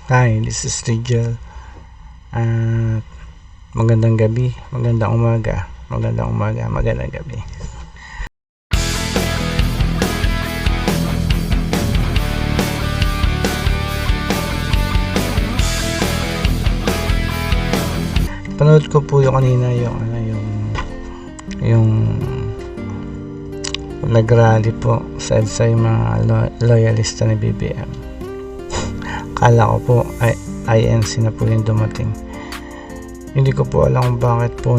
Hi, this is Rigel. At magandang gabi, magandang umaga, magandang gabi. Panood ko po yung kanina yung nag-rally po sa EDSA yung mga loyalista ni BBM. Kala ko po INC na po yung dumating. Hindi ko po alam kung bakit po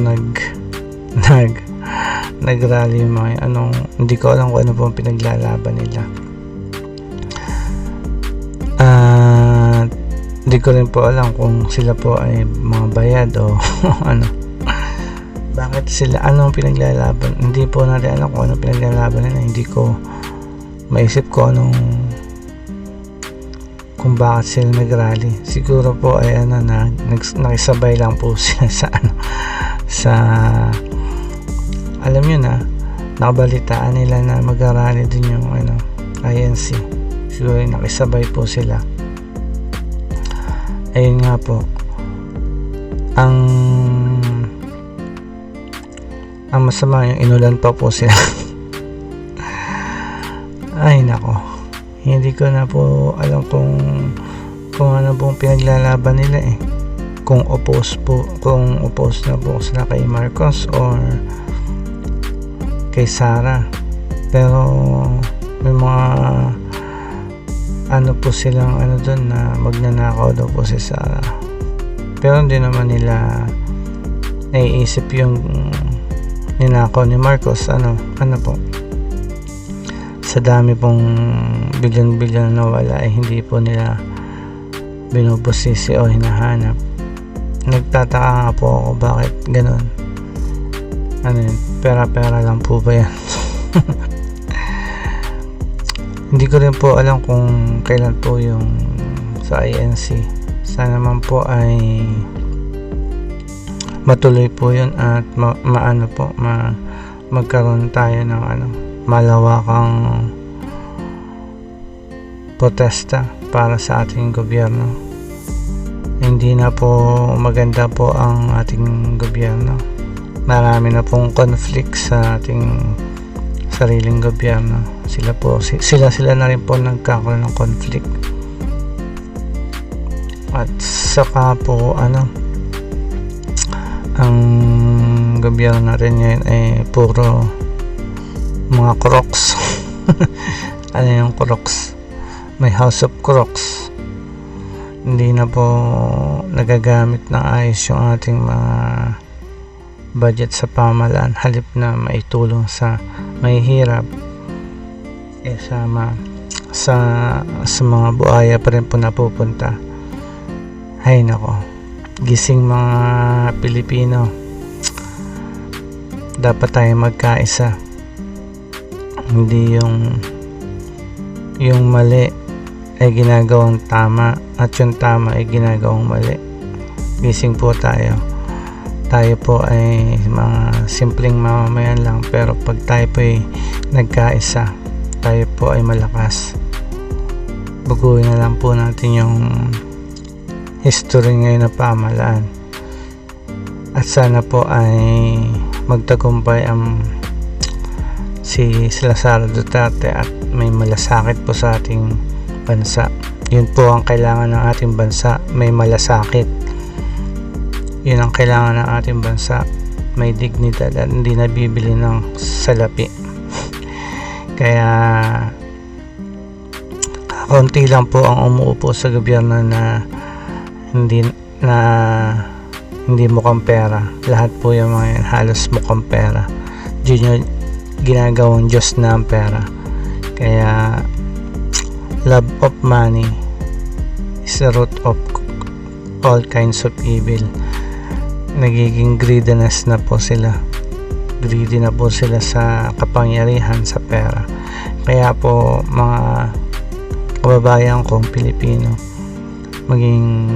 nag-rally yung mga hindi ko alam kung ano po ang pinaglalaban nila. Hindi ko rin po alam kung sila po ay mga bayad o ano. Bakit sila, anong pinaglalaban? Hindi po natin alam kung anong pinaglalaban nila. Hindi ko maisip ko kung bakit sila nag-rally. Siguro po ay nakisabay lang po sila sa alam nyo na, nakabalitaan nila na mag-rally din yung INC. Siguro nakisabay po sila. Ayun nga po, ang masama yung inulan pa po sila. Ay nako, hindi ko na po alam kung ano pong pinaglalaban nila kung oppose na po sila kay Marcos or kay Sara. Pero may mga po silang doon na magnanakaw daw po si Sara. Pero hindi naman nila naiisip yung ninakaw ni Marcos. Ano po, sa dami pong bilyon-bilyon na wala hindi po nila binubusisi o hinahanap. Nagtataka nga po ako bakit ganun. Pera-pera lang po ba yan? Hindi ko rin po alam kung kailan po yung sa INC. Sana naman po ay matuloy po yun at magkaroon tayo ng malawakang protesta para sa ating gobyerno. Hindi na po maganda po ang ating gobyerno. Marami na pong conflict sa ating sariling gobyerno. Sila na rin po nagkakaroon ng conflict. At saka po ang gobyerno natin ngayon ay puro mga crocs. Ano yung crocs? May House of Crocs. Hindi na po nagagamit ng ayos yung ating mga budget sa pamahalaan. Halip na maitulong sa mahihirap, sa mga buhaya pa rin po napupunta. Hay nako, gising mga Pilipino, dapat tayo magkaisa. Hindi yung mali ay ginagawang tama at yung tama ay ginagawang mali. Gising po tayo po ay mga simpleng mamamayan lang, pero pag tayo po ay nagkaisa, tayo po ay malakas. Baguhin na lang po natin yung history ngayon na pamahalaan, at sana po ay magtagumpay sila Sara Duterte at may malasakit po sa ating bansa. Yun po ang kailangan ng ating bansa, may malasakit. Yun ang kailangan ng ating bansa, may dignidad at hindi nabibili ng salapi. Kaya kaunti lang po ang umuupo sa gobyerno na hindi mukhang pera. Lahat po yung mga yan halos mukhang pera. Ginagawang Diyos na ang pera. Kaya love of money is the root of all kinds of evil. Nagiging greediness na po sila. Greedy na po sila sa kapangyarihan, sa pera. Kaya po mga kababayan kong Pilipino, maging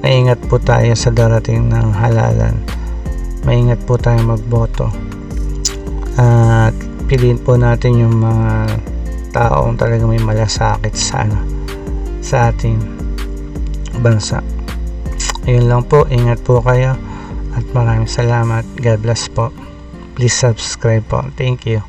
maingat po tayo sa darating ng halalan. Maingat po tayo magboto. At piliin po natin yung mga taong talaga may malasakit sa ating bansa. Ayun lang po, ingat po kayo at maraming salamat. God bless po. Please subscribe po. Thank you.